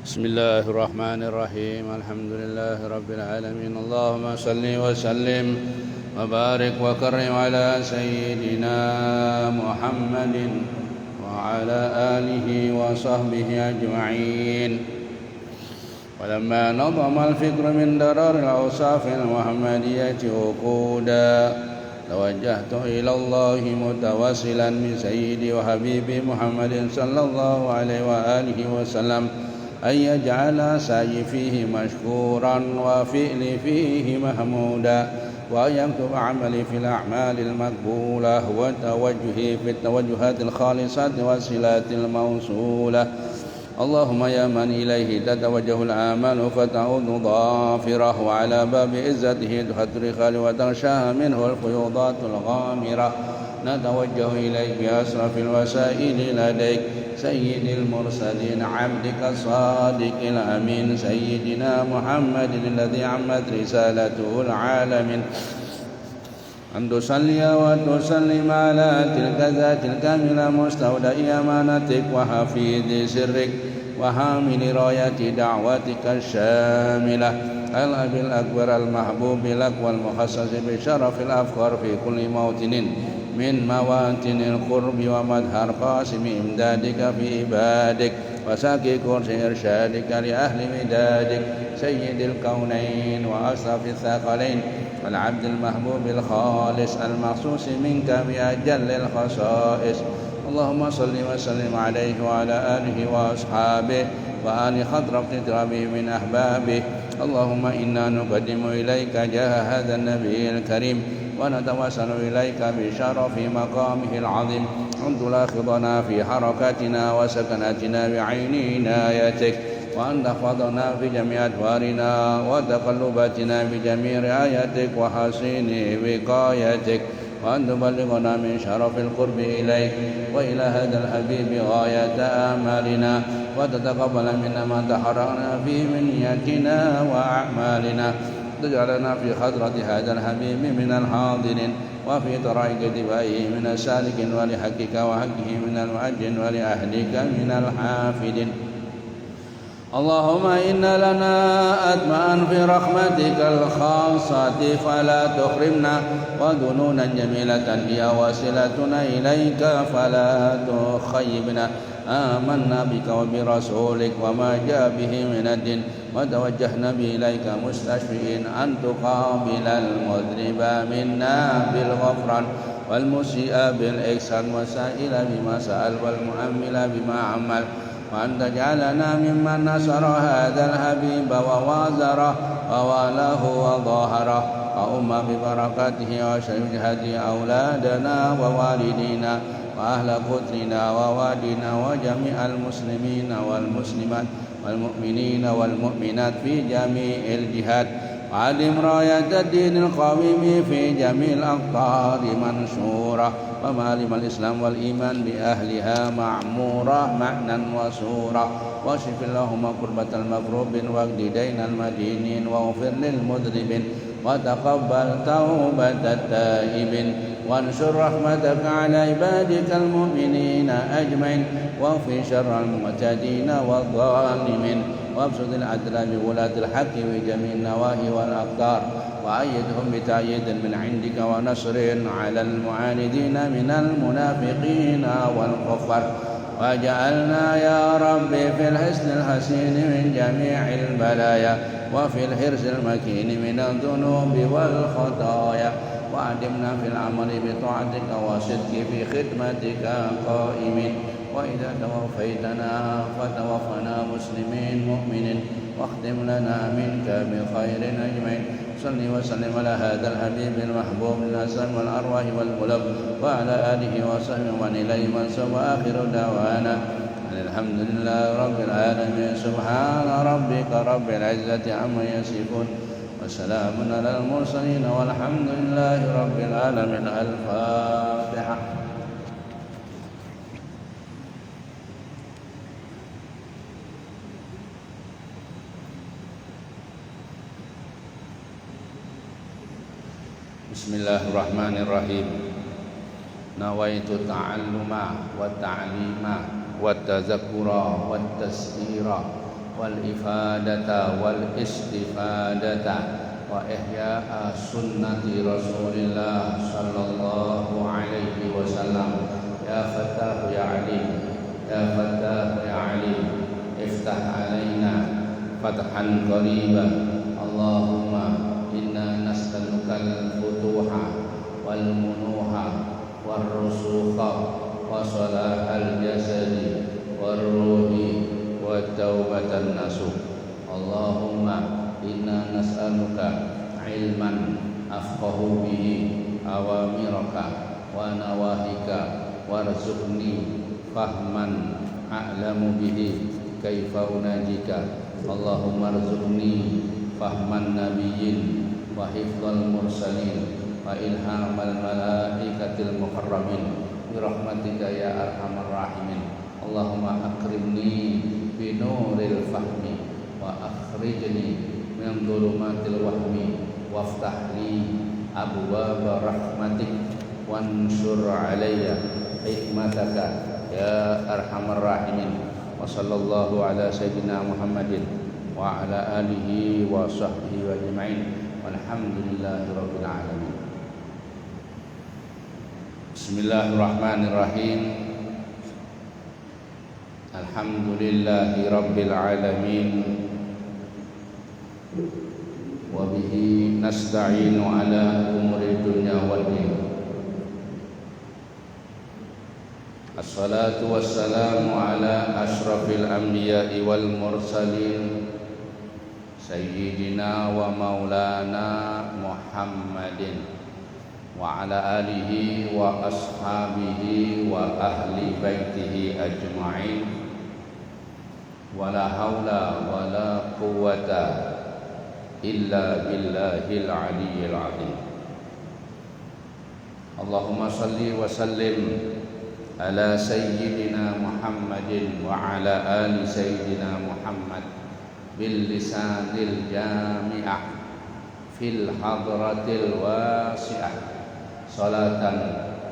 Bismillahirrahmanirrahim. Alhamdulillahirabbil alamin. Allahumma salli wa sallim wa barik wa karim ala sayyidina Muhammadin wa ala alihi wa sahbihi ajma'in. Walamma nadama al-fikru min darar al-awsaf al-muhammadiyyati uquda tawajjahtu ila Allahi mutawassilan min sayyidi wa habibi Muhammadin sallallahu alaihi wa alihi wa sallam أن يجعل سعي فيه مشكورا وفعلي فيه محمودا وأن يكتب عملي في الأعمال المقبولة وتوجهي في التوجهات الخالصة والصلات الموصولة. اللهم يا من إليه تتوجه الآمال فتعود ظافرة وعلى باب عزته تحترق وتغشاها منه الفيوضات الغامرة نتوجه إليك بأسرف الوسائل لديك سيد المرسلين عبدك الصادق الأمين سيدنا محمد الذي عمت رسالته العالمين أن تصلي وتسلم على تلك ذات الكاملة مستودع أمانتك وحفيظ سرك وحامل راية دعوتك الشاملة الأب الأكبر المحبوب لك والمخصص بشرف الأفخار في كل موطن من مواطن القرب ومظهر قاسم إمدادك في عبادك وساقي كرسي إرشادك لأهل مدادك سيد الكونين وأشرف الثقلين والعبد المحبوب الخالص المخصوص منك بأجل الخصائص. اللهم صل وسلم عليه وعلى آله وأصحابه وآل خضر اقترابه من أحبابه. اللهم إنا نقدم إليك جاه هذا النبي الكريم ونتوسل إليك بشرف مقامه العظيم أن تلاحظنا في حركاتنا وسكناتنا بعين عنايتك وأن تحفظنا في جميع أدوارنا وتقلباتنا بجميع رعايتك وحسين وقايتك وأن تبلغنا من شرف القرب إليك وإلى هذا الحبيب غاية آمالنا وتتقبل منا ما تحررنا فيه من نياتنا وأعمالنا تجعلنا في خضرة هذا الحبيب من الحاضرين وفي طريق اتباعه من السالك ولحقك وحقه من المؤجن ولأهلك من الحافدين. اللهم إن لنا أطماعا في رحمتك الخاصة فلا تحرمنا وذنونا جميلة هي وسيلتنا إليك فلا تخيبنا. آمنا بك وبرسولك وما جاء به من الدين وتوجهنا به إليك مستشفئين أن تقابل المذنب منا بالغفران والمسيء بالإحسان وسائل بما سأل والمؤمل بما عمل وأن تجعلنا ممن نصر هذا الحبيب ووازره ووالاه وظاهره وأم ببركاته وشجهته أولادنا ووالدينا وأهل قدرنا ووالدنا وجميع المسلمين والمسلمات والمؤمنين والمؤمنات في جميع الجهات وعلم راية الدين القويم في جميع الأقطار منشورة ومعلم الإسلام والإيمان بأهلها معمورة معنى وصورة واشف اللهم كربة المكروب واقض دين المدينين واغفر للمذنبين وتقبل توبة التائبين وانشر رحمتك على عبادك المؤمنين أجمعين واغفر شر المعتدين والظالمين وابسط العدل بولاة الحق وجميع النواهي والأقدار وأيدهم بتأييد من عندك ونصر على المعاندين من المنافقين والكفار وجعلنا يا رب في الحسن الحسين من جميع البلايا وفي الحرص المكين من الذنوب والخطايا وأدمنا في العمل بطاعتك وصدق في خدمتك قائمين وإذا توفيتنا فتوفنا مسلمين مؤمنين واختم لنا منك بخير أجمعين. صل وسلم على هذا الحبيب المحبوب الأسلم والأرواح والقلوب وعلى آله وصحبه ومن إليه منسوب وآخر دعوانا الحمد لله رب العالمين. سبحان ربك رب العزة عما يصفون وسلام على المرسلين والحمد لله رب العالمين. الفاتحة. Bismillahirrahmanirrahim. Nawaitu ta'alluma wa ta'lima wa tazakkura wa tasdira والإفادة والاستفادة وإحياء سنة رسول الله صلى الله عليه وسلم يا فتاح يا عليم يا فتاح يا عليم افتح علينا فتحا قريبا اللهم إنا نسألك الفتوح والمنوح والرسوخ وصلاح الجسد والروح والتوبة النصوح اللهم إنا نسألك علما أفقه به أوامرك ونواهيك وارزقني فهما أعلم به كيف أناجيك اللهم ارزقني فهم النبيين وحفظ المرسلين وإلهام الملائكة المقربين برحمتك يا أرحم الراحمين اللهم أكرمني بنور الفهم وأخرجني من ظلمات الوهم وافتح لي أبواب رحمتك وانشر علي حكمتك يا أرحم الراحمين وصلى الله على سيدنا محمد وعلى آله وصحبه أجمعين والحمد لله رب العالمين. Bismillahirrahmanirrahim. Alhamdulillahi rabbil alamin. Wa bihi nasta'inu ala umuri dunya wad din. Assalatu wassalamu ala ashrafil anbiya'i wal mursalin Sayyidina wa maulana Muhammadin wa ala alihi wa ashabihi wa ahli baitihi ajma'in wa la hawla wa la quwwata illa billahil aliyyil azim. Allahumma salli wa sallim ala sayyidina Muhammadin wa ala ali sayyidina Muhammad bil lisanil jami'ah fil hadratil wasi'ah salatan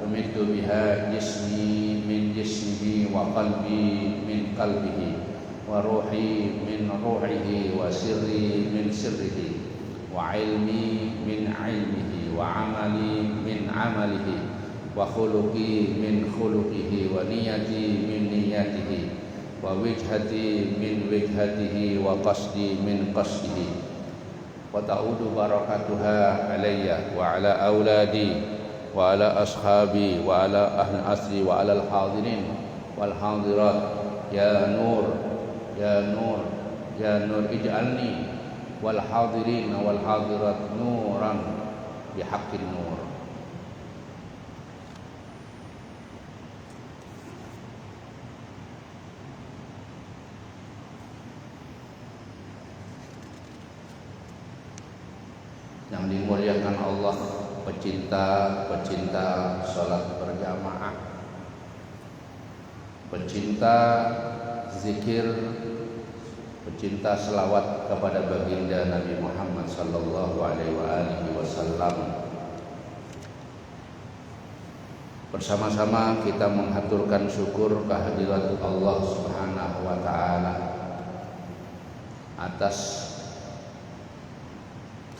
tumitu biha jismi min jismihi wa qalbi min qalbihi wa ruhi min ruhihi wa sirri min sirrihi wa ilmi min ilmihi wa amali min amalihi wa khuluqi min khuluqihi wa niyati min niyatihi wa wijhati min wijhatihi wa qasdi min qasdihi wa ta'udu barakatuha alayya wa ala auladi wa ala ashabi wa ala ahli asri wa ala al-hadirin wal hadirat ya nur ya nur ya nur ij'alni wal hadirin wal hadirat nuran bihaqqin nur. Yang dimuliakan Allah, pecinta salat berjamaah, pecinta zikir, pecinta selawat kepada baginda Nabi Muhammad sallallahu alaihi wasallam. Bersama-sama kita menghaturkan syukur kehadirat Allah Subhanahu wa taala atas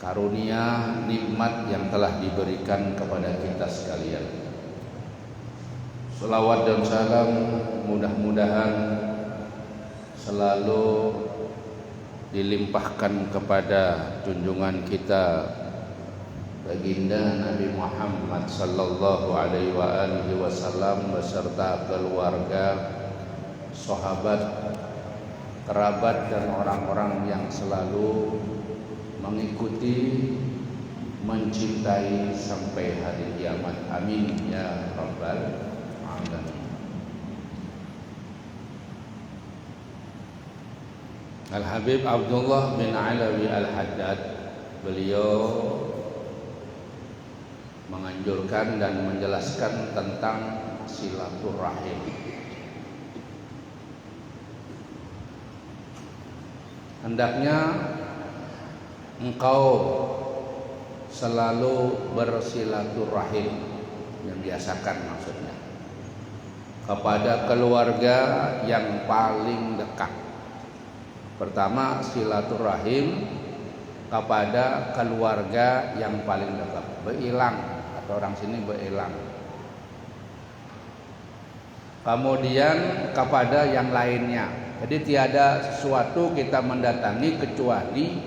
karunia nikmat yang telah diberikan kepada kita sekalian. Selawat dan salam mudah-mudahan selalu dilimpahkan kepada junjungan kita baginda Nabi Muhammad sallallahu alaihi wasallam beserta keluarga, sahabat, kerabat dan orang-orang yang selalu mengikuti, mencintai sampai hari kiamat. Amin ya rabbal alamin. Al-Habib Abdullah bin Alawi Al-Haddad, beliau menganjurkan dan menjelaskan tentang silaturahim. Hendaknya engkau selalu bersilaturahim, membiasakan maksudnya, kepada keluarga yang paling dekat. Pertama, silaturahim kepada keluarga yang paling dekat. Beilang, atau orang sini beilang. Kemudian kepada yang lainnya. Jadi tiada sesuatu kita mendatangi kecuali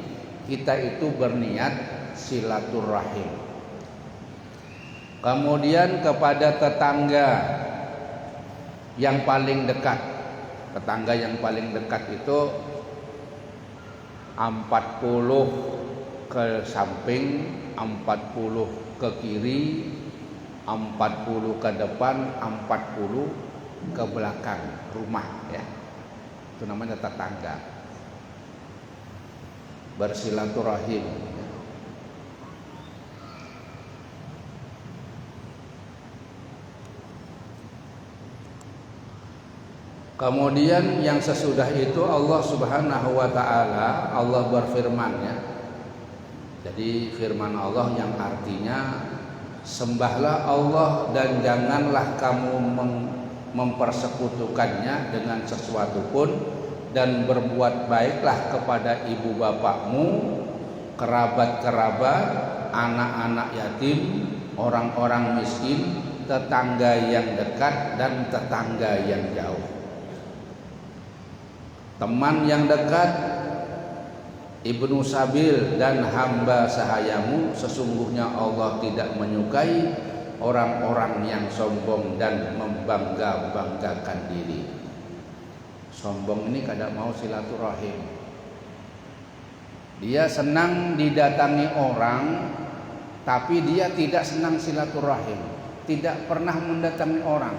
kita itu berniat silaturahim. Kemudian kepada tetangga yang paling dekat. Tetangga yang paling dekat itu 40 ke samping, 40 ke kiri, 40 ke depan, 40 ke belakang rumah, ya. Itu namanya tetangga. Bersilaturahim. Kemudian yang sesudah itu Allah Subhanahu wa taala, Allah berfirman, ya. Jadi firman Allah yang artinya sembahlah Allah dan janganlah kamu mempersekutukannya dengan sesuatu pun, dan berbuat baiklah kepada ibu bapakmu, kerabat-kerabat, anak-anak yatim, orang-orang miskin, tetangga yang dekat dan tetangga yang jauh. Teman yang dekat, ibnu sabil dan hamba sahayamu, sesungguhnya Allah tidak menyukai orang-orang yang sombong dan membangga-banggakan diri. Sombong ini kadang mau silaturahim. Dia senang didatangi orang, tapi dia tidak senang silaturahim, tidak pernah mendatangi orang.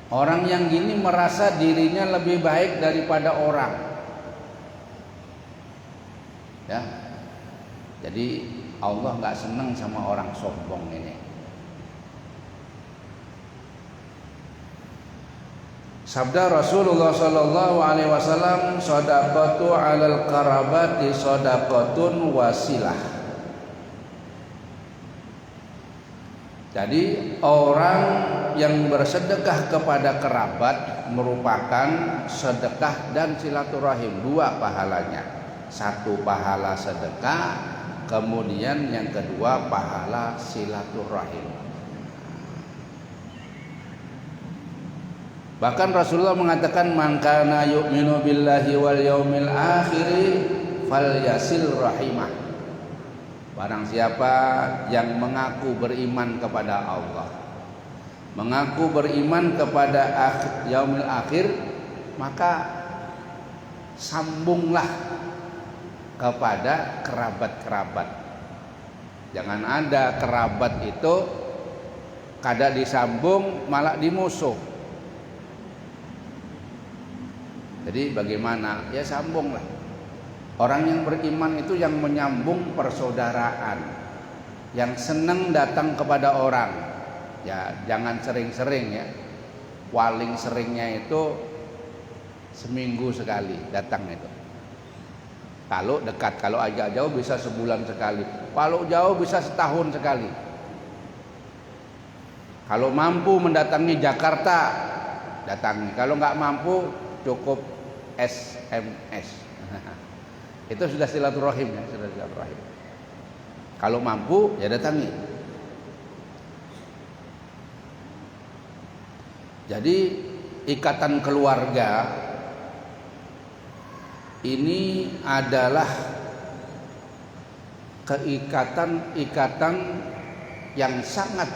Orang yang gini merasa dirinya lebih baik daripada orang, ya. Jadi Allah nggak senang sama orang sombong ini. Sabda Rasulullah Sallallahu Alaihi Wasallam, "Shadaqatu 'alal qarabati shadaqatun wasilah." Jadi orang yang bersedekah kepada kerabat merupakan sedekah dan silaturahim, dua pahalanya. Satu pahala sedekah, kemudian yang kedua pahala silaturahim. Bahkan Rasulullah mengatakan, "Man kana yu'minu billahi wal yaumil akhir falyasil rahimah." Barang siapa yang mengaku beriman kepada Allah, mengaku beriman kepada yaumil akhir, maka sambunglah kepada kerabat-kerabat. Jangan ada kerabat itu kada disambung malah dimusuh. Jadi bagaimana? Ya sambunglah. Orang yang beriman itu yang menyambung persaudaraan, yang senang datang kepada orang. Ya jangan sering-sering, ya. Paling seringnya itu seminggu sekali datang itu. Kalau dekat, kalau agak jauh bisa sebulan sekali. Kalau jauh bisa setahun sekali. Kalau mampu mendatangi Jakarta, datangi. Kalau nggak mampu, cukup SMS. Itu sudah silaturahim, ya, sudah silaturahim. Kalau mampu ya datangi. Jadi ikatan keluarga ini adalah ikatan yang sangat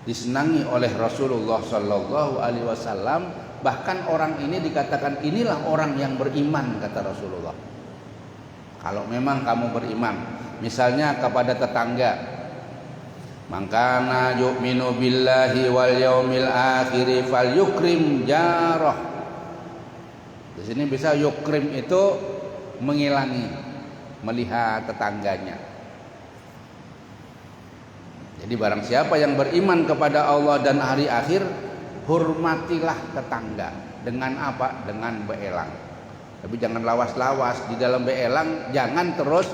disenangi oleh Rasulullah Sallallahu Alaihi Wasallam. Bahkan orang ini dikatakan inilah orang yang beriman, kata Rasulullah. Kalau memang kamu beriman, misalnya kepada tetangga, mangkana yu'minu billahi wal yaumil akhir falyukrim jarah. Di sini bisa yukrim itu mengilangi, melihat tetangganya. Jadi barang siapa yang beriman kepada Allah dan hari akhir, hormatilah tetangga. Dengan apa? Dengan beelang. Tapi jangan lawas-lawas di dalam beelang, jangan terus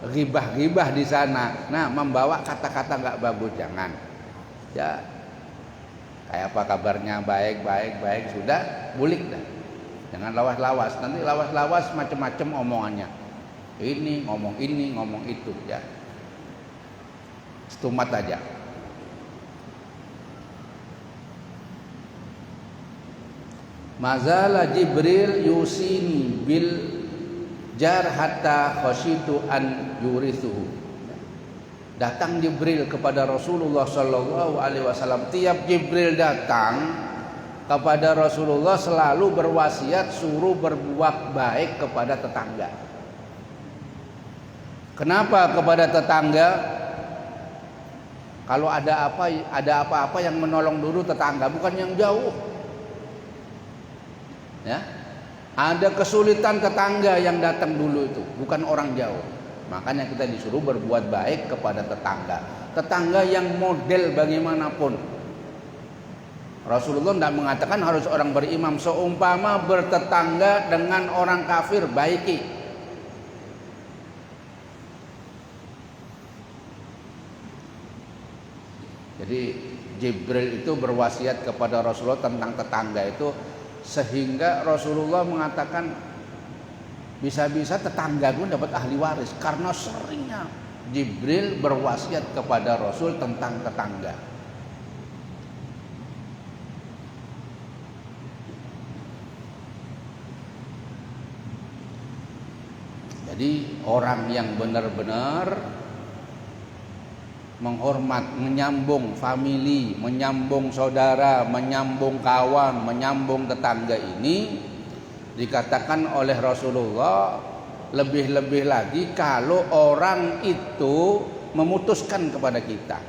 ghibah-ghibah di sana. Nah, membawa kata-kata nggak bagus, jangan. Ya, kayak apa kabarnya, baik, sudah, bulik dah. Jangan lawas-lawas. Nanti lawas-lawas macam-macam omongannya. Ini, ngomong itu ya. Stumat aja. Mazala Jibril yusini bil jar hatta khasyitu an yurithuhu. Datang Jibril kepada Rasulullah sallallahu alaihi wasallam. Tiap Jibril datang kepada Rasulullah selalu berwasiat suruh berbuat baik kepada tetangga. Kenapa kepada tetangga? Kalau ada apa-apa yang menolong dulu tetangga, bukan yang jauh. Ya, ada kesulitan tetangga yang datang dulu itu, bukan orang jauh. Makanya kita disuruh berbuat baik kepada tetangga yang model bagaimanapun. Rasulullah tidak mengatakan harus orang beriman. Seumpama bertetangga dengan orang kafir, baiki. Jadi Jibril itu berwasiat kepada Rasulullah tentang tetangga itu, sehingga Rasulullah mengatakan bisa-bisa tetanggaku dapat ahli waris karena seringnya Jibril berwasiat kepada Rasul tentang tetangga. Jadi orang yang benar-benar menghormat, menyambung famili, menyambung saudara, menyambung kawan, menyambung tetangga ini dikatakan oleh Rasulullah lebih-lebih lagi kalau orang itu memutuskan kepada kita.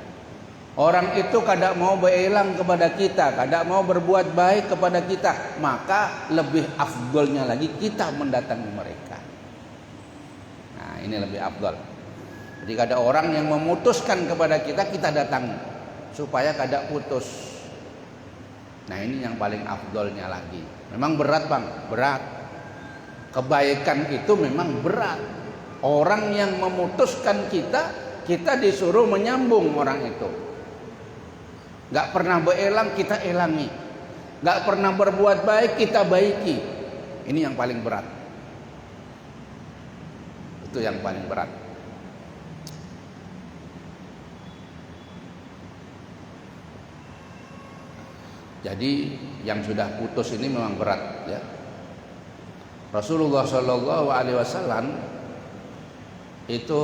Orang itu kada mau berelang kepada kita, kada mau berbuat baik kepada kita, maka lebih afdolnya lagi kita mendatangi mereka. Nah, ini lebih afdol. Jadi ada orang yang memutuskan kepada kita, kita datang supaya kada putus. Nah, ini yang paling afdolnya lagi. Memang berat bang, berat. Kebaikan itu memang berat. Orang yang memutuskan kita, kita disuruh menyambung orang itu. Gak pernah berelang, kita elangi. Gak pernah berbuat baik, kita baiki. Ini yang paling berat. Itu yang paling berat. Jadi yang sudah putus ini memang berat ya. Rasulullah Shallallahu Alaihi Wasallam itu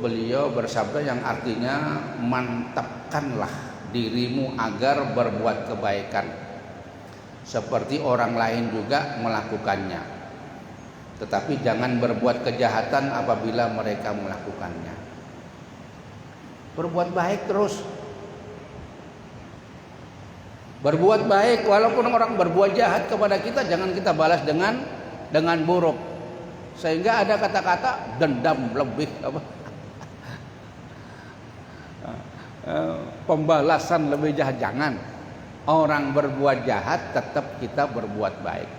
beliau bersabda yang artinya mantapkanlah dirimu agar berbuat kebaikan seperti orang lain juga melakukannya, tetapi jangan berbuat kejahatan apabila mereka melakukannya. Berbuat baik terus. Berbuat baik walaupun orang berbuat jahat kepada kita, jangan kita balas dengan buruk. Sehingga ada kata-kata dendam lebih pembalasan lebih jahat. Jangan. Orang berbuat jahat tetap kita berbuat baik.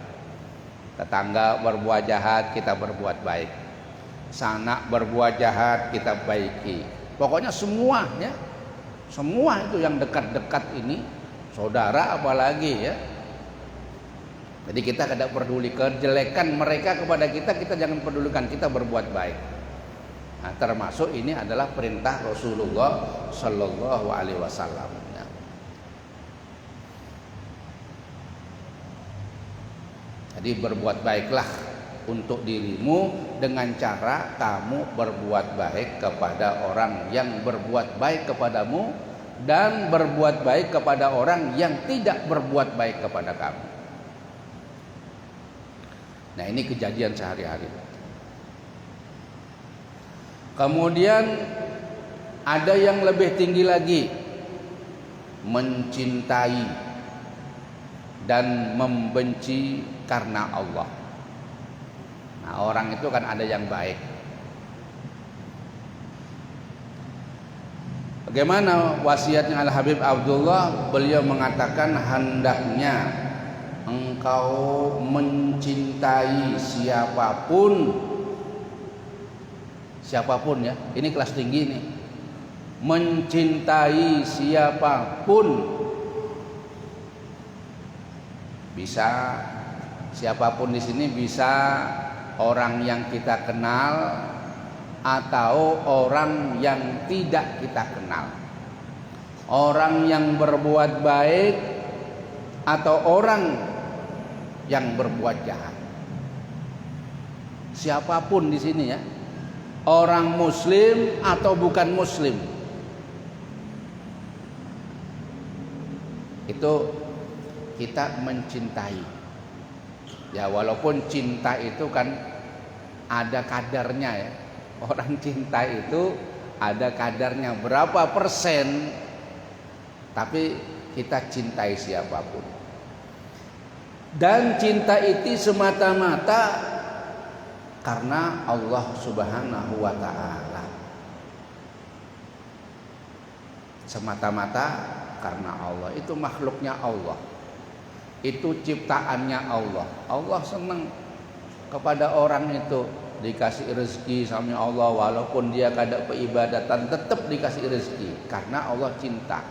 Tetangga berbuat jahat kita berbuat baik. Sanak berbuat jahat kita baiki. Pokoknya semua ya. Semua itu yang dekat-dekat ini, saudara apalagi ya. Jadi kita tidak peduli kejelekan mereka kepada kita, kita jangan pedulikan, kita berbuat baik. Nah, termasuk ini adalah perintah Rasulullah Shallallahu Alaihi Wasallam. Ya. Jadi berbuat baiklah untuk dirimu dengan cara kamu berbuat baik kepada orang yang berbuat baik kepadamu dan berbuat baik kepada orang yang tidak berbuat baik kepada kamu. Nah, ini kejadian sehari-hari. Kemudian ada yang lebih tinggi lagi, mencintai dan membenci karena Allah. Nah, orang itu kan ada yang baik. Bagaimana wasiatnya Al-Habib Abdullah? Beliau mengatakan hendaknya engkau mencintai siapapun ya. Ini kelas tinggi nih. Mencintai siapapun. Bisa Siapapun di sini bisa orang yang kita kenal atau orang yang tidak kita kenal. Orang yang berbuat baik atau orang yang berbuat jahat. Siapapun di sini ya. Orang muslim atau bukan muslim. Itu kita mencintai. Ya walaupun cinta itu kan ada kadarnya ya. Orang cinta itu ada kadarnya berapa persen. Tapi kita cintai siapapun. Dan cinta itu semata-mata karena Allah Subhanahu wa ta'ala. Semata-mata karena Allah. Itu makhluknya Allah. Itu ciptaannya Allah. Allah senang kepada orang itu, dikasih rezeki sama Allah, walaupun dia kada peribadatan tetap dikasih rezeki karena Allah cinta.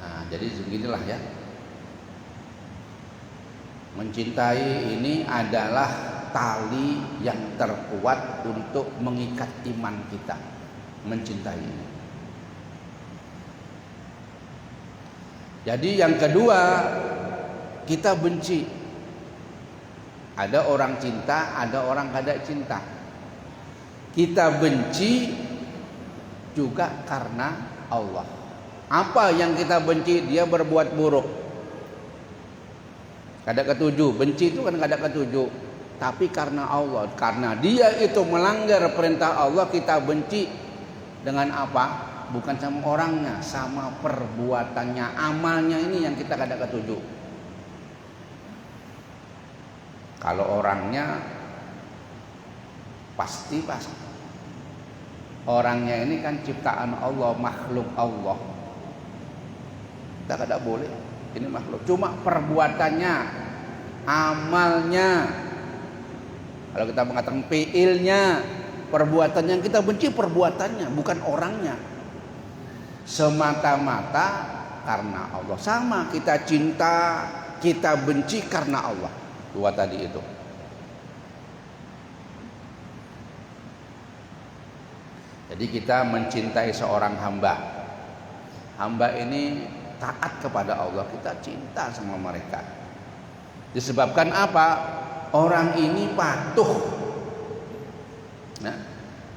Nah, jadi beginilah ya. Mencintai ini adalah tali yang terkuat untuk mengikat iman kita. Mencintai. Jadi yang kedua, kita benci. Ada orang cinta, ada orang kada cinta. Kita benci juga karena Allah. Apa yang kita benci? Dia berbuat buruk. Kada ketujuh. Benci itu kan kada ketujuh. Tapi karena Allah, karena dia itu melanggar perintah Allah, kita benci. Dengan apa? Bukan sama orangnya, sama perbuatannya, amalnya ini yang kita kada ketuju. Kalau orangnya pasti. Orangnya ini kan ciptaan Allah, makhluk Allah. Kita kada boleh. Ini makhluk. Cuma perbuatannya, amalnya. Kalau kita mengatakan fiilnya, perbuatannya yang kita benci perbuatannya, bukan orangnya. Semata-mata karena Allah. Sama kita cinta, kita benci karena Allah. Dua tadi itu. Jadi kita mencintai seorang hamba. Hamba ini taat kepada Allah, kita cinta sama mereka. Disebabkan apa? Orang ini patuh. Nah,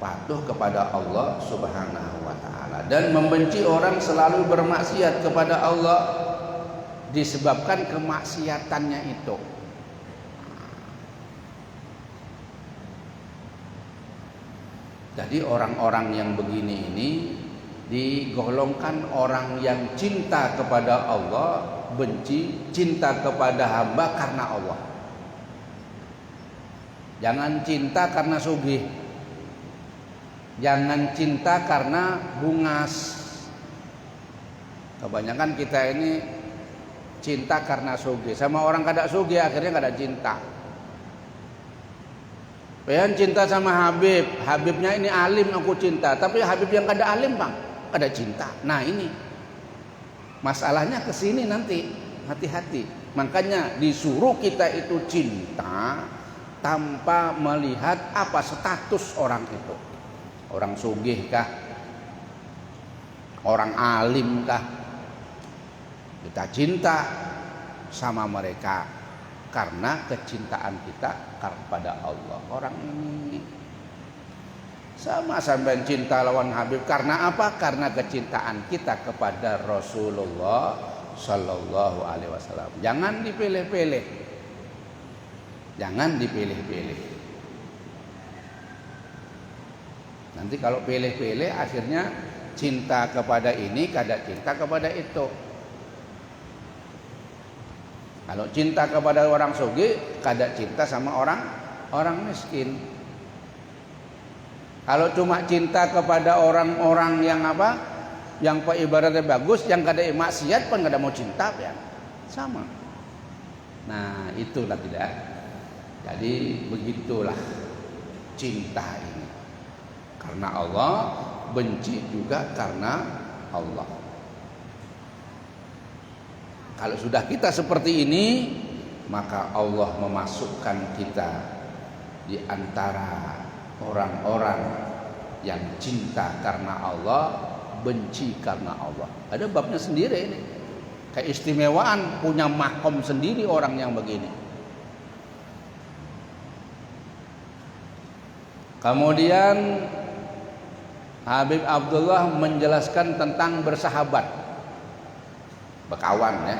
patuh kepada Allah Subhanahu wa ta'ala. Dan membenci orang selalu bermaksiat kepada Allah disebabkan kemaksiatannya itu. Jadi orang-orang yang begini ini digolongkan orang yang cinta kepada Allah, benci, cinta kepada hamba karena Allah. Jangan cinta karena sugih. Jangan cinta karena bungas. Kebanyakan kita ini cinta karena sugih. Sama orang kada sugih akhirnya kada cinta. Pengen cinta sama Habib. Habibnya ini alim aku cinta. Tapi Habib yang kada alim bang, kada cinta. Nah ini masalahnya kesini nanti. Hati-hati. Makanya disuruh kita itu cinta tanpa melihat apa status orang itu. Orang sugih kah? Orang alim kah? Kita cinta sama mereka karena kecintaan kita kepada Allah. Orang ini sama sampai cinta lawan Habib karena apa? Karena kecintaan kita kepada Rasulullah Sallallahu Alaihi Wasallam. Jangan dipilih-pilih. Jangan dipilih-pilih. Nanti kalau pilih-pilih akhirnya cinta kepada ini, kada cinta kepada itu. Kalau cinta kepada orang sugih, kada cinta sama orang miskin. Kalau cuma cinta kepada orang-orang yang apa? Yang ibaratnya bagus, yang kada maksiat pun kada mau cinta ya. Sama. Nah, itulah tidak. Jadi begitulah cinta ini. Karena Allah, benci juga karena Allah. Kalau sudah kita seperti ini, maka Allah memasukkan kita di antara orang-orang yang cinta karena Allah, benci karena Allah. Ada babnya sendiri ini. Keistimewaan, punya makom sendiri orang yang begini. Kemudian Habib Abdullah menjelaskan tentang bersahabat, berkawan ya.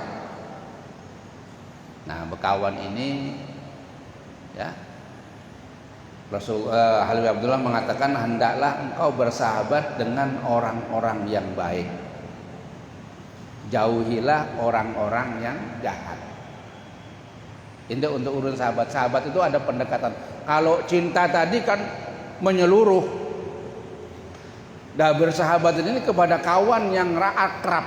Nah, berkawan ini ya, Habib Abdullah mengatakan hendaklah engkau bersahabat dengan orang-orang yang baik. Jauhilah orang-orang yang jahat. Ini untuk urusan sahabat. Sahabat itu ada pendekatan. Kalau cinta tadi kan menyeluruh. Dah bersahabat ini kepada kawan yang akrab.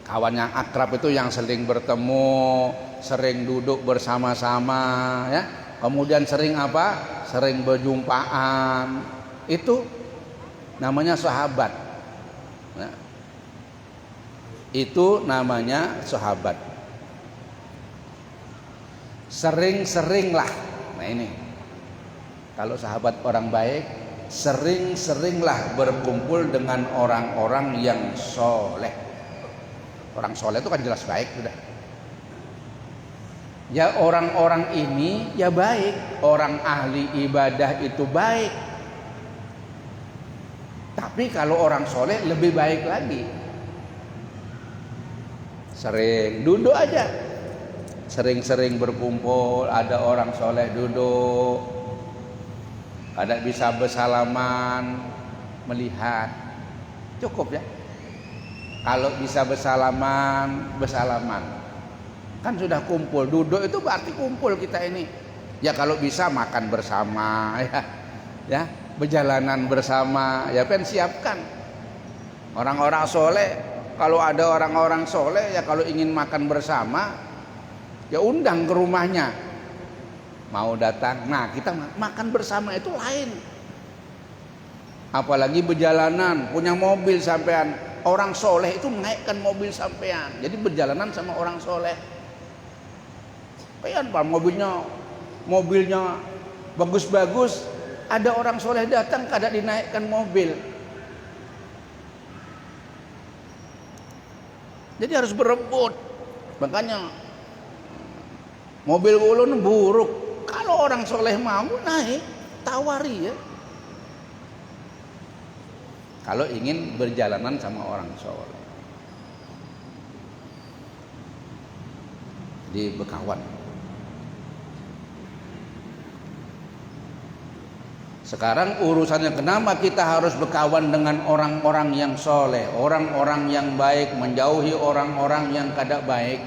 Kawan yang akrab itu yang sering bertemu, sering duduk bersama-sama, ya. Kemudian sering apa? Sering berjumpaan. Itu namanya sahabat. Ya. Itu namanya sahabat. Sering-seringlah. Nah ini, kalau sahabat orang baik, sering-seringlah berkumpul dengan orang-orang yang soleh. Orang soleh itu kan jelas baik sudah. Ya orang-orang ini ya baik, orang ahli ibadah itu baik. Tapi kalau orang soleh lebih baik lagi. Sering duduk aja, sering-sering berkumpul, ada orang soleh duduk, ada bisa bersalaman, melihat, cukup ya. Kalau bisa bersalaman, kan sudah kumpul. Duduk itu berarti kumpul kita ini. Ya kalau bisa makan bersama, ya, berjalanan bersama, ya kan siapkan. Orang-orang soleh, kalau ada orang-orang soleh, ya kalau ingin makan bersama, ya undang ke rumahnya. Mau datang, nah kita makan bersama itu lain. Apalagi berjalanan, punya mobil sampean, orang soleh itu menaikkan mobil sampean. Jadi berjalanan sama orang soleh. Pengen pak mobilnya bagus-bagus, ada orang soleh datang kada dinaikkan mobil. Jadi harus berebut. Makanya mobil ulun buruk. Kalau orang soleh mau naik, tawari ya. Kalau ingin berjalanan sama orang soleh, di berkawan. Sekarang urusannya kenapa kita harus berkawan dengan orang-orang yang soleh, orang-orang yang baik, menjauhi orang-orang yang kada baik.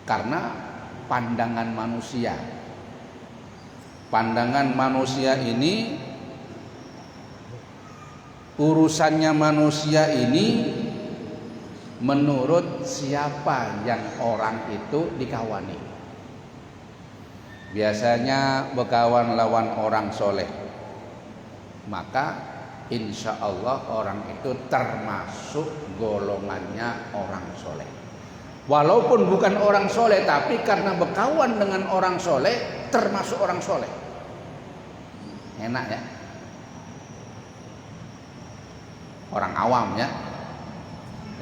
Karena pandangan manusia. Pandangan manusia ini, urusannya manusia ini menurut siapa yang orang itu dikawani. Biasanya berkawan lawan orang soleh, maka insya Allah orang itu termasuk golongannya orang soleh. Walaupun bukan orang soleh, tapi karena berkawan dengan orang soleh, termasuk orang soleh. Enak ya. Orang awam ya.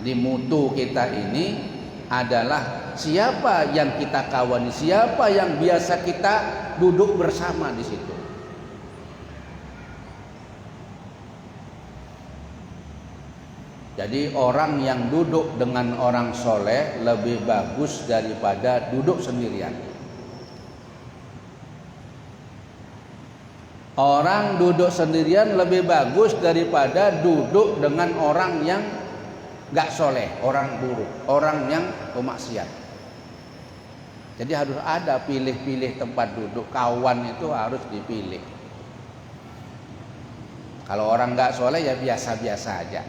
Jadi mutu kita ini adalah siapa yang kita kawani, siapa yang biasa kita duduk bersama di situ. Jadi orang yang duduk dengan orang soleh lebih bagus daripada duduk sendirian. Orang duduk sendirian lebih bagus daripada duduk dengan orang yang gak soleh, orang buruk, orang yang pemaksiat. Jadi harus ada pilih-pilih tempat duduk. Kawan itu harus dipilih. Kalau orang gak soleh ya biasa-biasa aja.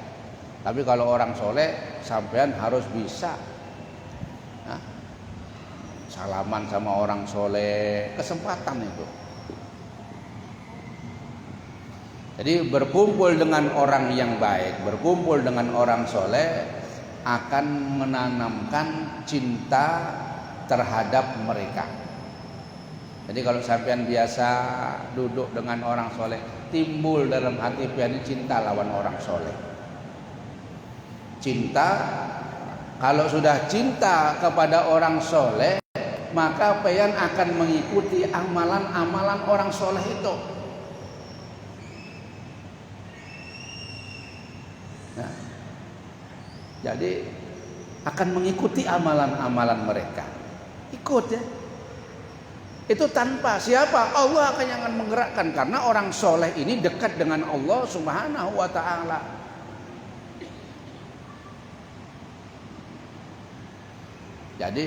Tapi kalau orang soleh, sampean harus bisa salaman sama orang soleh, kesempatan itu. Jadi berkumpul dengan orang yang baik, berkumpul dengan orang soleh, akan menanamkan cinta terhadap mereka. Jadi kalau sampean biasa duduk dengan orang soleh, timbul dalam hati pian cinta lawan orang soleh. Cinta, kalau sudah cinta kepada orang soleh, maka pian akan mengikuti amalan-amalan orang soleh itu. Nah, jadi akan mengikuti amalan-amalan mereka. Ikut ya. Itu tanpa siapa? Allah akan yang menggerakkan, karena orang soleh ini dekat dengan Allah Subhanahu wa ta'ala. Jadi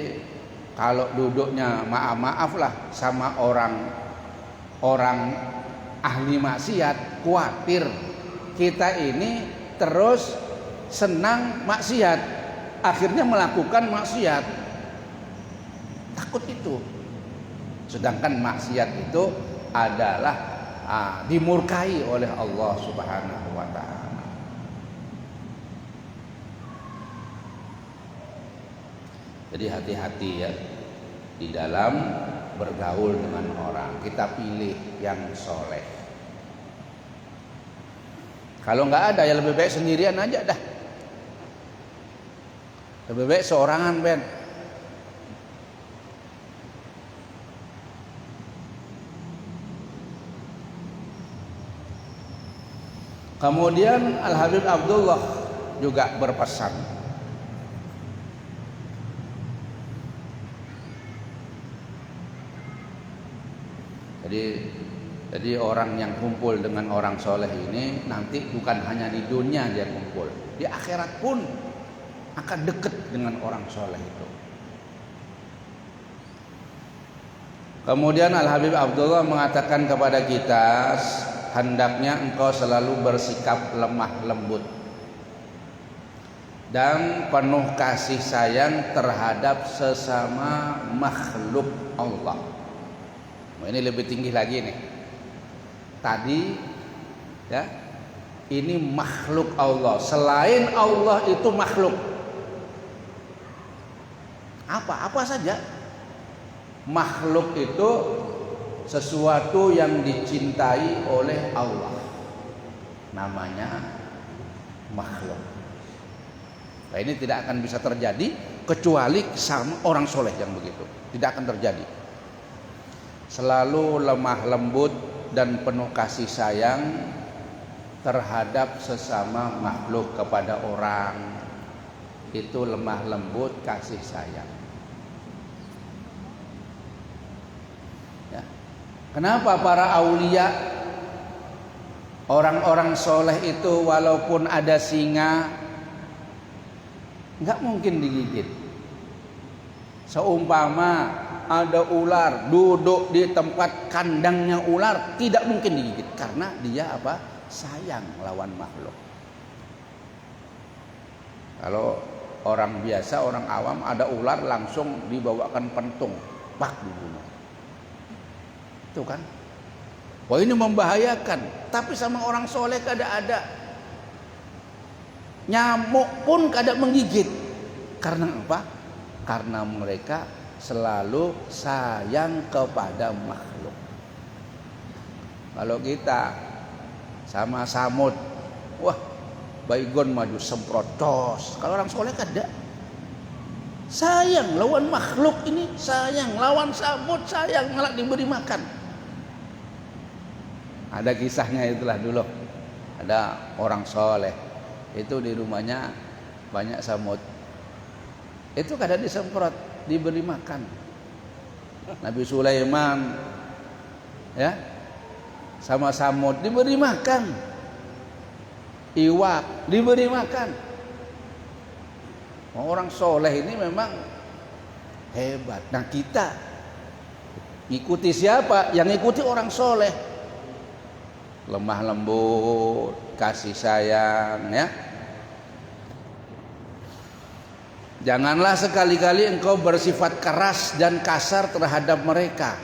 kalau duduknya maaf lah sama orang ahli maksiat, khawatir kita ini terus senang maksiat, akhirnya melakukan maksiat. Takut itu. Sedangkan maksiat itu adalah dimurkai oleh Allah Subhanahu wa ta'ala. Jadi hati-hati ya di dalam bergaul dengan orang. Kita pilih yang soleh. Kalau nggak ada ya lebih baik sendirian aja dah. Lebih baik seorangan Ben. Kemudian Al-Habib Abdullah juga berpesan, jadi orang yang kumpul dengan orang soleh ini nanti bukan hanya di dunia dia kumpul, di akhirat pun akan dekat dengan orang soleh itu. Kemudian Al-Habib Abdullah mengatakan kepada kita, hendaknya engkau selalu bersikap lemah lembut dan penuh kasih sayang terhadap sesama makhluk Allah. Ini lebih tinggi lagi nih. Tadi ya, ini makhluk Allah. Selain Allah itu makhluk. Apa saja. Makhluk itu sesuatu yang dicintai oleh Allah, namanya makhluk. Nah, ini tidak akan bisa terjadi kecuali sama orang soleh yang begitu. Tidak akan terjadi. Selalu lemah lembut dan penuh kasih sayang terhadap sesama makhluk, kepada orang. Itu lemah lembut, kasih sayang. Kenapa para aulia, orang-orang soleh itu walaupun ada singa nggak mungkin digigit? Seumpama ada ular duduk di tempat kandangnya ular, tidak mungkin digigit karena dia apa? Sayang lawan makhluk. Kalau orang biasa, orang awam ada ular langsung dibawakan pentung, pak dibunuh. Itu kan, wah ini membahayakan. Tapi sama orang soleh kada ada, nyamuk pun kada menggigit. Karena apa? Karena mereka selalu sayang kepada makhluk. Kalau kita sama samud, wah baygon maju semprot tos. Kalau orang soleh kada. Sayang lawan makhluk ini, sayang lawan samud, sayang malah diberi makan. Ada kisahnya itulah dulu. Ada orang soleh, itu di rumahnya banyak samud. Itu kada disemprot, diberi makan. Nabi Sulaiman ya sama samud diberi makan. Iwak diberi makan. Orang soleh ini memang hebat. Nah kita ikuti siapa? Yang ikuti orang soleh. Lemah lembut, kasih sayang ya. Janganlah sekali-kali engkau bersifat keras dan kasar terhadap mereka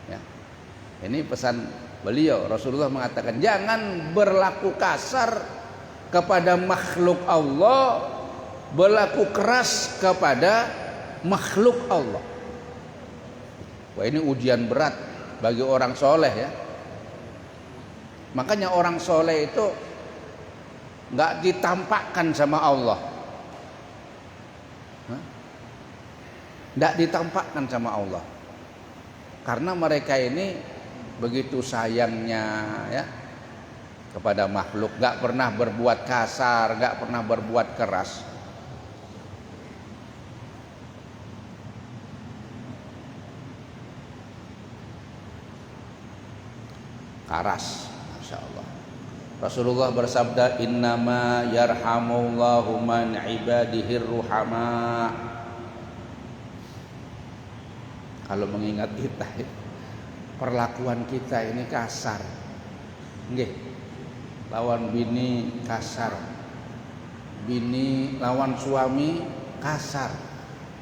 ya. Ini pesan beliau. Rasulullah mengatakan jangan berlaku kasar kepada makhluk Allah berlaku keras kepada makhluk Allah. Wah, ini ujian berat bagi orang soleh ya. Makanya orang soleh itu nggak ditampakkan sama Allah, nggak ditampakkan sama Allah, karena mereka ini begitu sayangnya ya kepada makhluk, nggak pernah berbuat kasar, nggak pernah berbuat keras. Masya Allah. Rasulullah bersabda, innama yarhamullahu man ibadihir ruhama. Kalau mengingat kita, perlakuan kita ini kasar, nggih, lawan bini kasar, bini lawan suami kasar,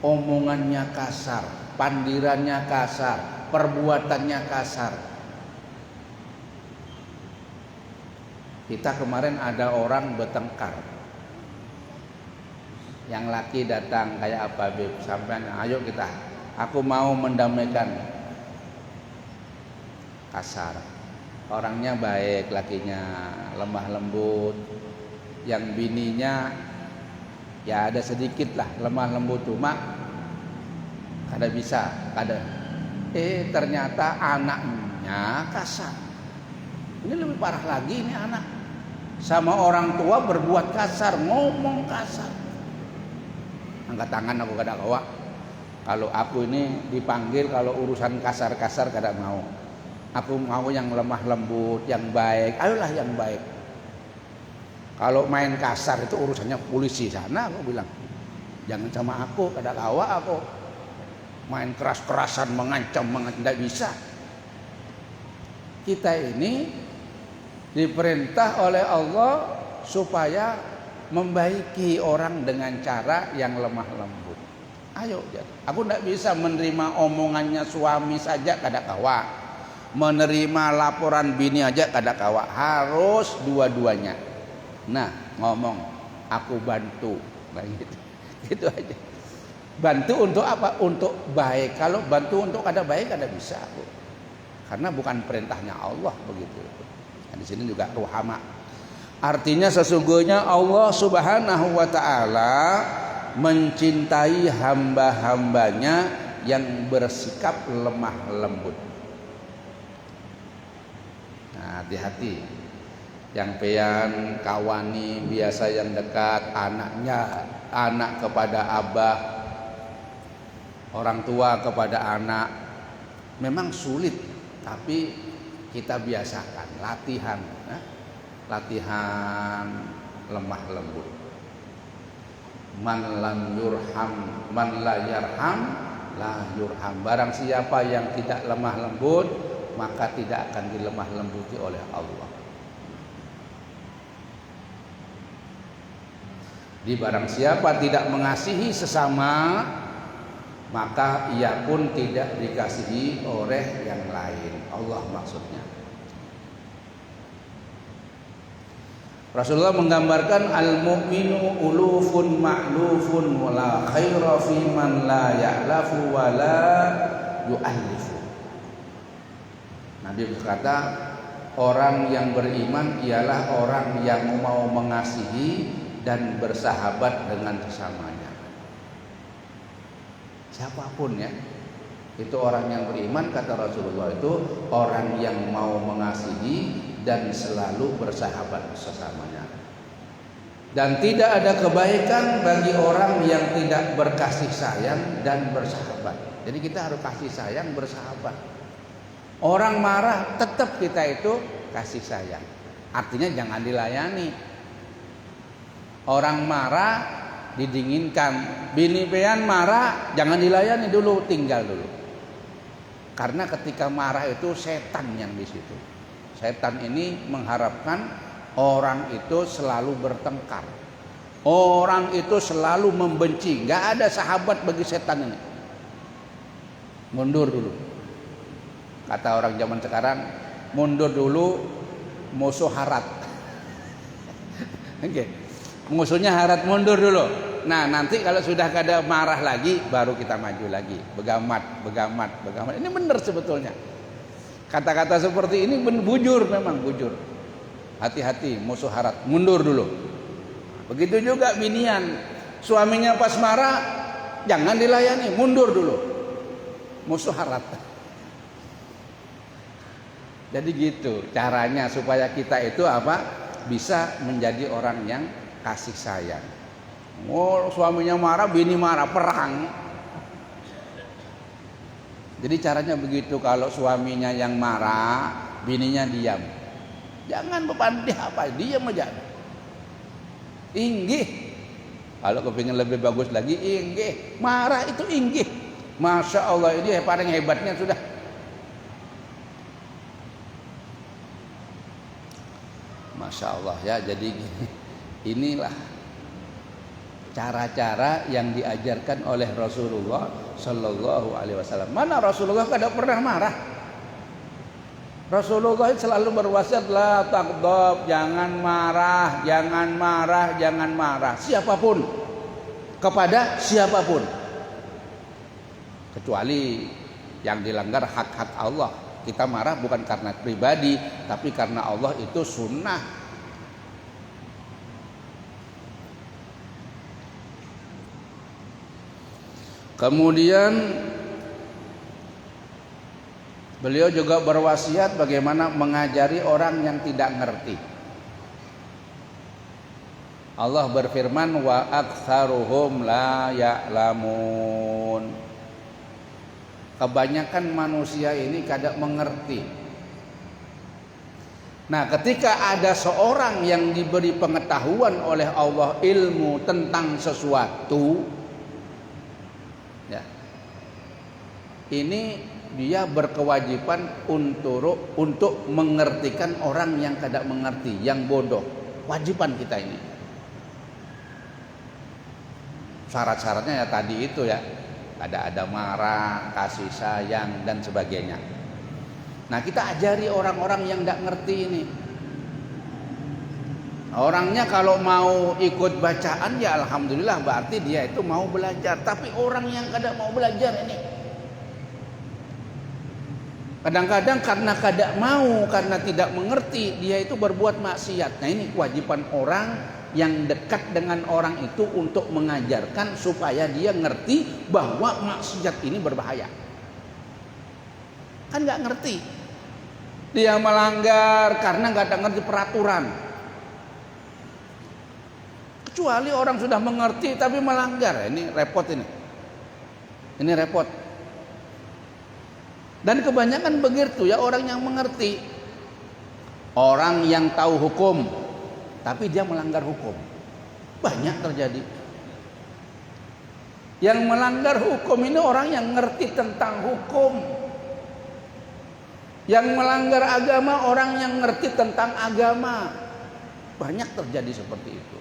omongannya kasar, pandirannya kasar, perbuatannya kasar. Kita kemarin ada orang bertengkar, yang laki datang kayak apa, Beb, sampai ayo kita, aku mau mendamaikan. Kasar, orangnya baik, lakinya lemah lembut, yang bininya ya ada sedikit lah lemah lembut, cuma kada bisa, kada. Ternyata anaknya kasar. Ini lebih parah lagi, ini anak sama orang tua berbuat kasar, ngomong kasar. Angkat tangan aku kada kawa. Kalau aku ini dipanggil kalau urusan kasar-kasar kada mau. Aku mau yang lemah lembut, yang baik. Ayolah yang baik. Kalau main kasar itu urusannya polisi sana, aku bilang. Jangan sama aku, kada kawa aku. Main keras-kerasan, mengancam, tidak bisa. Kita ini diperintah oleh Allah supaya membaiki orang dengan cara yang lemah lembut. Ayo, aku tidak bisa menerima omongannya suami saja kada kawa, menerima laporan bini aja kada kawa, harus dua-duanya. Nah, ngomong aku bantu, nah, gitu aja. Bantu untuk apa? Untuk baik. Kalau bantu untuk kada baik kada bisa aku, karena bukan perintahnya Allah begitu. Nah, di sini juga ruhama. Artinya sesungguhnya Allah Subhanahu wa taala mencintai hamba-hambanya yang bersikap lemah lembut. Nah, hati-hati. Yang peyan kawani biasa yang dekat, anaknya, anak kepada abah, orang tua kepada anak, memang sulit, tapi kita biasakan latihan, latihan lemah lembut. Man lam yurham, man la yarham, la yurham. Barang siapa yang tidak lemah lembut, maka tidak akan dilemah lembuti oleh Allah. Di barang siapa tidak mengasihi sesama, maka ia pun tidak dikasihi oleh yang lain. Allah maksudnya. Rasulullah menggambarkan al-mu'minu ulufun ma'lufun wa la khaira fi man la ya'lafu wa la yu'allifu. Nabi berkata, orang yang beriman ialah orang yang mau mengasihi dan bersahabat dengan sesamanya. Siapapun ya, itu orang yang beriman, kata Rasulullah, itu orang yang mau mengasihi dan selalu bersahabat sesamanya. Dan tidak ada kebaikan bagi orang yang tidak berkasih sayang dan bersahabat. Jadi kita harus kasih sayang, bersahabat. Orang marah tetap kita itu kasih sayang. Artinya jangan dilayani. Orang marah didinginkan, bini pean marah jangan dilayani dulu, tinggal dulu. Karena ketika marah itu setan yang di situ. Setan ini mengharapkan orang itu selalu bertengkar, orang itu selalu membenci. Nggak ada sahabat bagi setan ini. Mundur dulu, kata orang zaman sekarang, mundur dulu, musuh harat. Oke. Musuhnya harat, mundur dulu. Nah, nanti kalau sudah kada marah lagi, baru kita maju lagi. Begamat. Ini benar sebetulnya. Kata-kata seperti ini bujur, memang bujur. Hati-hati, musuh harat. Mundur dulu. Begitu juga binian. Suaminya pas marah, jangan dilayani, mundur dulu. Musuh harat. Jadi gitu caranya supaya kita itu bisa menjadi orang yang kasih sayang. Oh, suaminya marah, bini marah, perang. Jadi caranya begitu, kalau suaminya yang marah, bininya diam. Jangan berpandai diam aja. Inggih. Kalau kepingin lebih bagus lagi, inggih. Marah itu inggih. Masya Allah, ini paling hebatnya sudah. Masya Allah ya, jadi inilah cara-cara yang diajarkan oleh Rasulullah Shallallahu Alaihi Wasallam. Mana Rasulullah kada pernah marah. Rasulullah selalu berwasiat, la taghdab, jangan marah, jangan marah. Siapapun, kepada siapapun, kecuali yang dilanggar hak-hak Allah. Kita marah bukan karena pribadi, tapi karena Allah, itu sunnah. Kemudian beliau juga berwasiat bagaimana mengajari orang yang tidak ngerti. Allah berfirman, wa aktsaruhum la ya'lamun. Kebanyakan manusia ini kada mengerti. Nah, ketika ada seorang yang diberi pengetahuan oleh Allah ilmu tentang sesuatu, ya, ini dia berkewajiban untuk mengertikan orang yang kada mengerti, yang bodoh. Wajiban kita ini. Syarat-syaratnya ya tadi itu ya. Ada marah, kasih sayang dan sebagainya. Nah, kita ajari orang-orang yang tidak ngerti ini. Orangnya kalau mau ikut bacaan ya alhamdulillah, berarti dia itu mau belajar. Tapi orang yang kada mau belajar ini, kadang-kadang karena kada mau, karena tidak mengerti, dia itu berbuat maksiat. Nah, ini kewajiban orang yang dekat dengan orang itu untuk mengajarkan supaya dia ngerti bahwa maksiat ini berbahaya. Kan nggak ngerti, dia melanggar karena nggak ngerti peraturan. Kecuali orang sudah mengerti tapi melanggar, ini repot ini repot. Dan kebanyakan begitu ya orang yang mengerti, orang yang tahu hukum tapi dia melanggar hukum, banyak terjadi. Yang melanggar hukum ini orang yang ngerti tentang hukum. Yang melanggar agama orang yang ngerti tentang agama. Banyak terjadi seperti itu.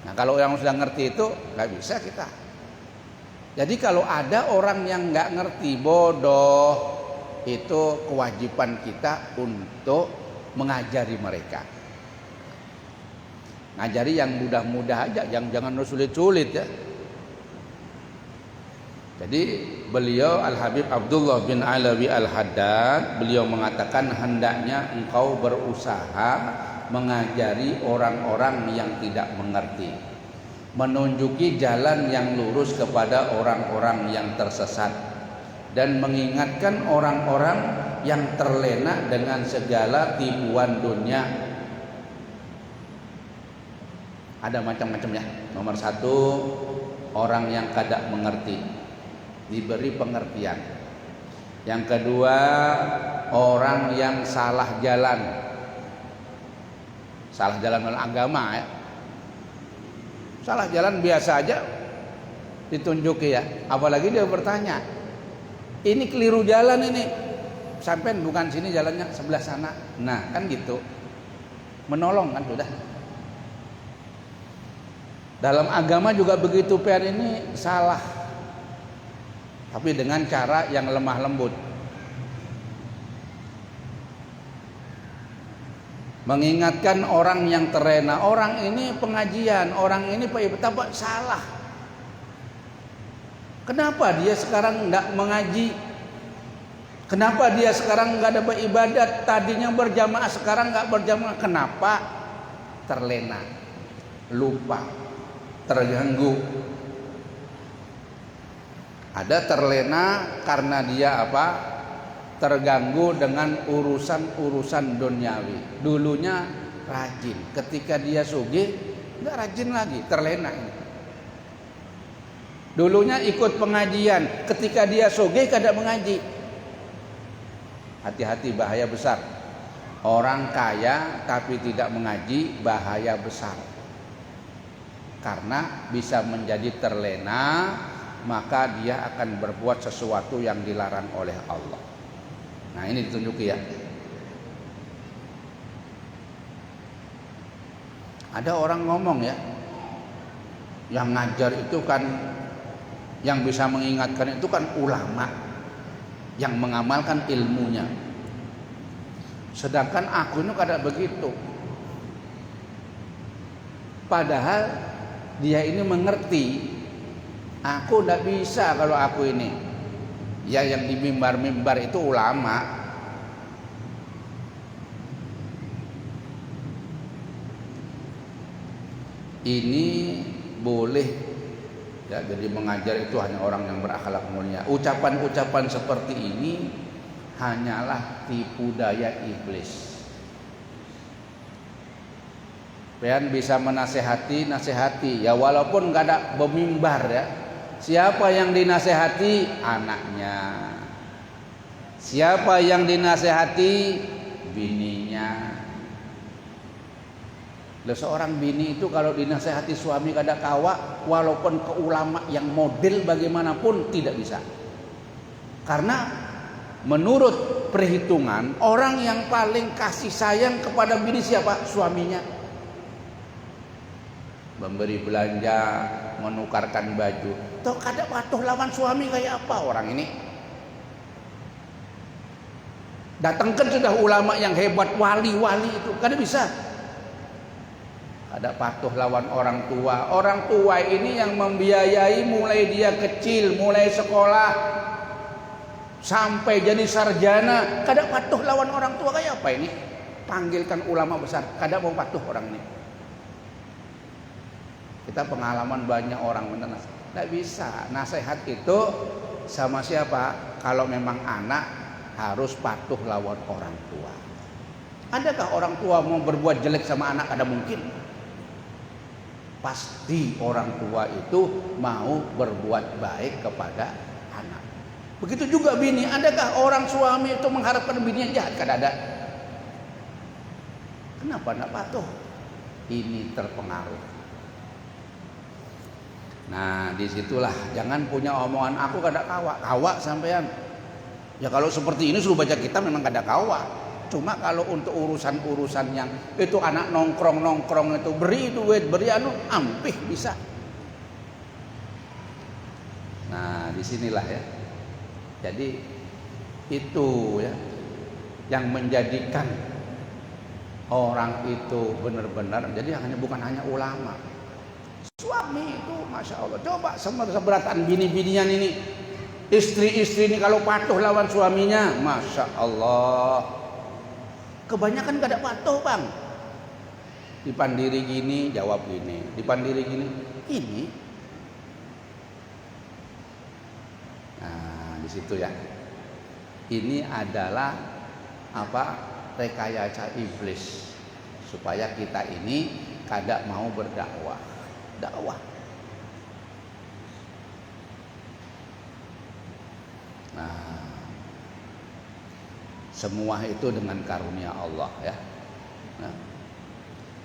Nah, kalau yang sudah ngerti itu nggak bisa kita. Jadi kalau ada orang yang nggak ngerti, bodoh, itu kewajiban kita untuk mengajari mereka. Ngajari yang mudah-mudah aja, jangan sulit-sulit ya. Jadi beliau Al-Habib Abdullah bin Alawi Al-Haddad, beliau mengatakan hendaknya engkau berusaha mengajari orang-orang yang tidak mengerti, menunjuki jalan yang lurus kepada orang-orang yang tersesat, dan mengingatkan orang-orang yang terlena dengan segala tipuan dunia. Ada macam-macamnya. Nomor satu, orang yang kada mengerti, diberi pengertian. Yang kedua, orang yang salah jalan. Salah jalan dalam agama ya. Salah jalan biasa aja ditunjuki ya. Apalagi dia bertanya, ini keliru jalan ini. Sampai bukan sini jalannya, sebelah sana. Nah, kan gitu. Menolong kan sudah. Dalam agama juga begitu, PR ini salah, tapi dengan cara yang lemah lembut. mengingatkan orang yang terlena. Orang ini pengajian, orang ini betapa salah. Kenapa dia sekarang tidak mengaji? Kenapa dia sekarang nggak ada beribadat? Tadinya berjamaah, sekarang nggak berjamaah. Kenapa? Terlena, lupa, terganggu. Ada terlena karena dia apa? Terganggu dengan urusan-urusan duniawi. Dulunya rajin, ketika dia sugih nggak rajin lagi, terlena ini. Dulunya ikut pengajian, ketika dia sugih kada mengaji. Hati-hati, bahaya besar. Orang kaya tapi tidak mengaji, bahaya besar. Karena bisa menjadi terlena, maka dia akan berbuat sesuatu yang dilarang oleh Allah. Nah, ini ditunjuki ya. Ada orang ngomong ya, yang ngajar itu kan, yang bisa mengingatkan itu kan ulama yang mengamalkan ilmunya. Sedangkan aku ini kada begitu. Padahal dia ini mengerti, aku tidak bisa kalau aku ini. Ya, yang di mimbar-mimbar itu ulama. Ini boleh ya, jadi mengajar itu hanya orang yang berakhlak mulia. Ucapan-ucapan seperti ini hanyalah tipu daya iblis. Pian bisa menasehati, nasehati ya, walaupun gak ada bermimbar ya. Siapa yang dinasehati? Anaknya. Siapa yang dinasehati? Bininya. Loh, seorang bini itu kalau dinasehati suami kada kawa, walaupun ke ulama yang model bagaimanapun tidak bisa. Karena menurut perhitungan, orang yang paling kasih sayang kepada bini siapa? Suaminya. Memberi belanja, menukarkan baju. Toh kada patuh lawan suami kayak apa orang ini? Datangkan sudah ulama yang hebat, wali-wali itu, kada bisa. Kada patuh lawan orang tua. Orang tua ini yang membiayai mulai dia kecil, mulai sekolah sampai jadi sarjana. Kada patuh lawan orang tua kayak apa ini? Panggilkan ulama besar, kada mau patuh orang ini. Kita pengalaman banyak orang benar, tidak bisa. Nasihat itu sama siapa? Kalau memang anak harus patuh lawan orang tua. Adakah orang tua mau berbuat jelek sama anak? Ada mungkin. Pasti orang tua itu mau berbuat baik kepada anak. Begitu juga bini. Adakah orang suami itu mengharapkan bininya jahat? Kada ada. Kenapa tidak patuh? Ini terpengaruh. Nah, disitulah jangan punya omongan aku kada kawa sampean. Ya kalau seperti ini suruh baca kitab memang kada kawa. Cuma kalau untuk urusan-urusan yang itu anak nongkrong itu beri duit, beri ampih bisa. Nah, disinilah ya. Jadi itu ya yang menjadikan orang itu benar-benar, jadi bukan hanya ulama. Suami itu Masya Allah, coba seberatan bini-binian ini, istri-istri ini kalau patuh lawan suaminya, Masya Allah. Kebanyakan gak ada patuh bang. Dipandiri gini jawab gini, dipandiri gini ini. Nah, di situ ya. Ini adalah apa? Rekayasa iblis supaya kita ini kada mau berdakwah. Dakwah. Nah, semua itu dengan karunia Allah ya. Nah,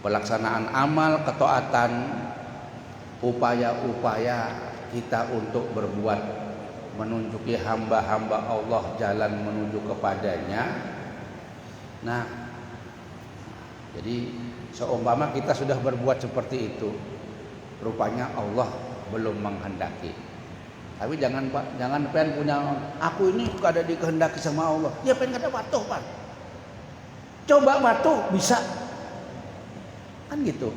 pelaksanaan amal, ketaatan, upaya-upaya kita untuk berbuat menunjuki hamba-hamba Allah jalan menuju kepadanya. Nah, jadi seumpama kita sudah berbuat seperti itu, rupanya Allah belum menghendaki. Tapi jangan pengen punya aku ini kada dikehendaki sama Allah. Ya pengen kada patuh Pak. Coba patuh bisa. Kan gitu.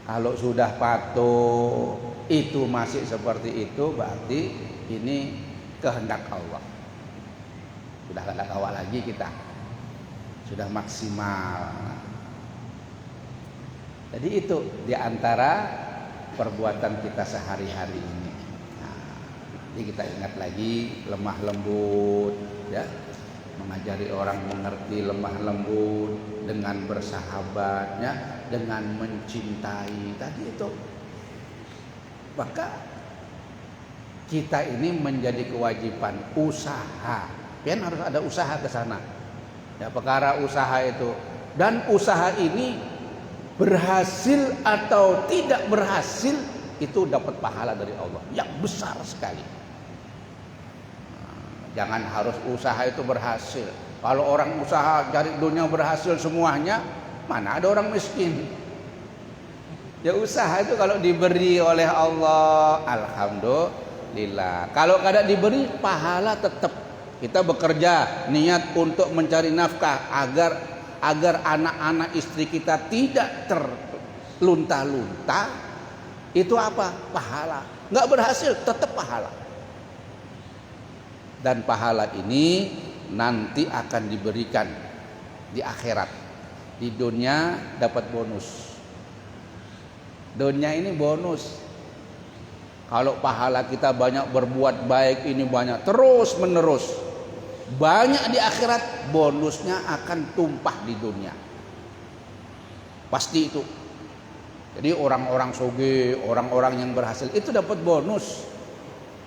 Kalau sudah patuh itu masih seperti itu, berarti ini kehendak Allah. Sudah gak ada kawal lagi kita. Sudah maksimal. Jadi itu diantara perbuatan kita sehari-hari ini. Nah, jadi kita ingat lagi lemah lembut, ya, mengajari orang mengerti lemah lembut dengan bersahabat, ya, dengan mencintai tadi itu. Maka kita ini menjadi kewajiban usaha. Kan harus ada usaha ke sana. Ya, perkara usaha itu, dan usaha ini berhasil atau tidak berhasil itu dapat pahala dari Allah yang besar sekali. Jangan harus usaha itu berhasil. Kalau orang usaha cari dunia berhasil semuanya, mana ada orang miskin. Ya usaha itu kalau diberi oleh Allah, alhamdulillah. Kalau kada diberi, pahala tetap. Kita bekerja niat untuk mencari nafkah agar anak-anak istri kita tidak terlunta-lunta, itu apa? Pahala. Nggak berhasil, tetap pahala. Dan pahala ini nanti akan diberikan di akhirat. Di dunia dapat bonus. Dunia ini bonus. Kalau pahala kita banyak berbuat baik ini banyak terus menerus, banyak di akhirat, bonusnya akan tumpah di dunia. Pasti itu. Jadi orang-orang soge, orang-orang yang berhasil itu dapat bonus.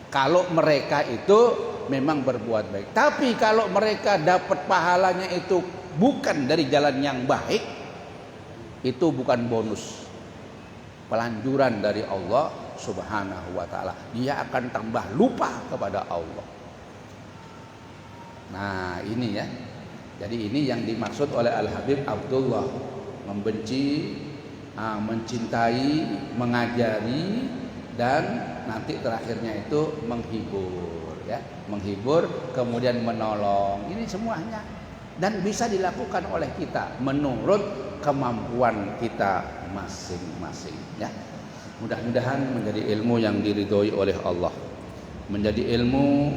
Kalau mereka itu memang berbuat baik. Tapi kalau mereka dapat pahalanya itu bukan dari jalan yang baik, itu bukan bonus. Pelanjuran dari Allah Subhanahu wa ta'ala. Dia akan tambah lupa kepada Allah. Nah ini ya. Jadi ini yang dimaksud oleh Al-Habib Abdullah. Membenci, mencintai, mengajari, dan nanti terakhirnya itu menghibur, ya. Menghibur kemudian menolong. Ini semuanya. Dan bisa dilakukan oleh kita menurut kemampuan kita masing-masing, ya. Mudah-mudahan menjadi ilmu yang diridhoi oleh Allah, menjadi ilmu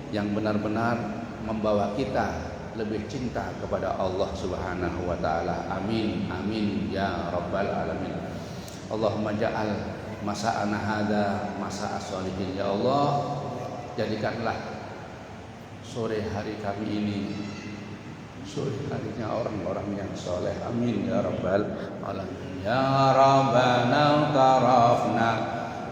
yang benar-benar membawa kita lebih cinta kepada Allah Subhanahu wa taala. Amin amin ya rabbal alamin. Allahumma ja'al masa'ana hadza masa'a sholihin. Ya Allah, jadikanlah sore hari kami ini sore harinya orang-orang yang soleh. Amin ya rabbal alamin. Ya Rabbana tarafna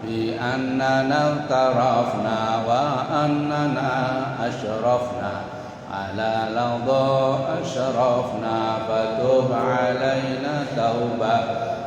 bi annana tarafna wa annana ashrafna ala ladha ashrafna fatub alaina tauba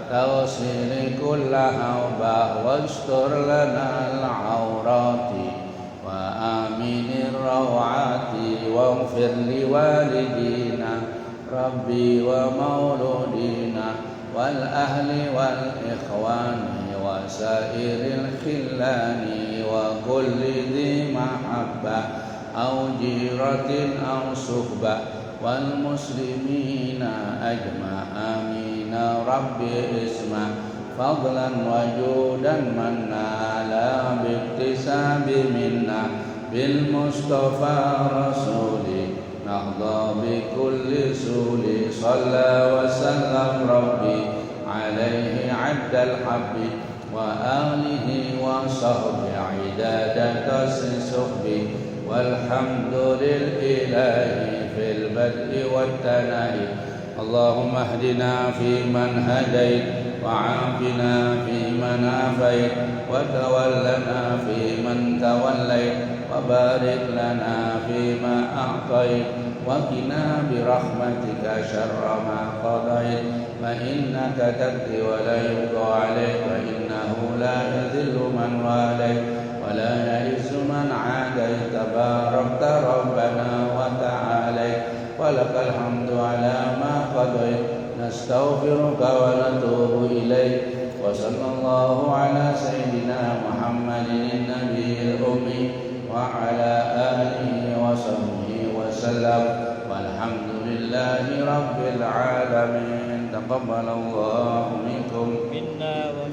tawsil kulla hauba wastur lana al-awrati wa aminir rawati waghfir liwalidina rabbi wa mauludina wal ahli wal ikhwani wa sairil khillani wa kulli dhi mahabbah au jiratin au suhbah wal muslimina ajma amina rabbi isma fadlan wa judan manna la biktisabi minna bil mustafa rasuli nahda bi kulli suli salla wa sallam rabbi alaihi abdal habbi wa alihi wa sahbihi idadata sisuhbi walhamdulillahi fil bad'i wat tana'i. Allahumma hdina fi man hadait wa afina fi man afait wa tawallana fi man tawallait wa barik lana fi ma a'tait wa qina bi rahmatika syarra ma qadait fa innaka taqdi wa la yuqda 'alaik wa innahu la yadhillu man walait wa la ya'izzu man 'adait tabarakta rabbana wa ta'ala wa lakal hamdu 'ala ma qadait nastaghfiruka wa natubu ilaik wa sallallahu 'ala sayyidina Muhammadin nabiyil ummi wa 'ala alihi wa sahbihi wa sallam walhamdulillah. لله رب العالمين. تقبل الله منا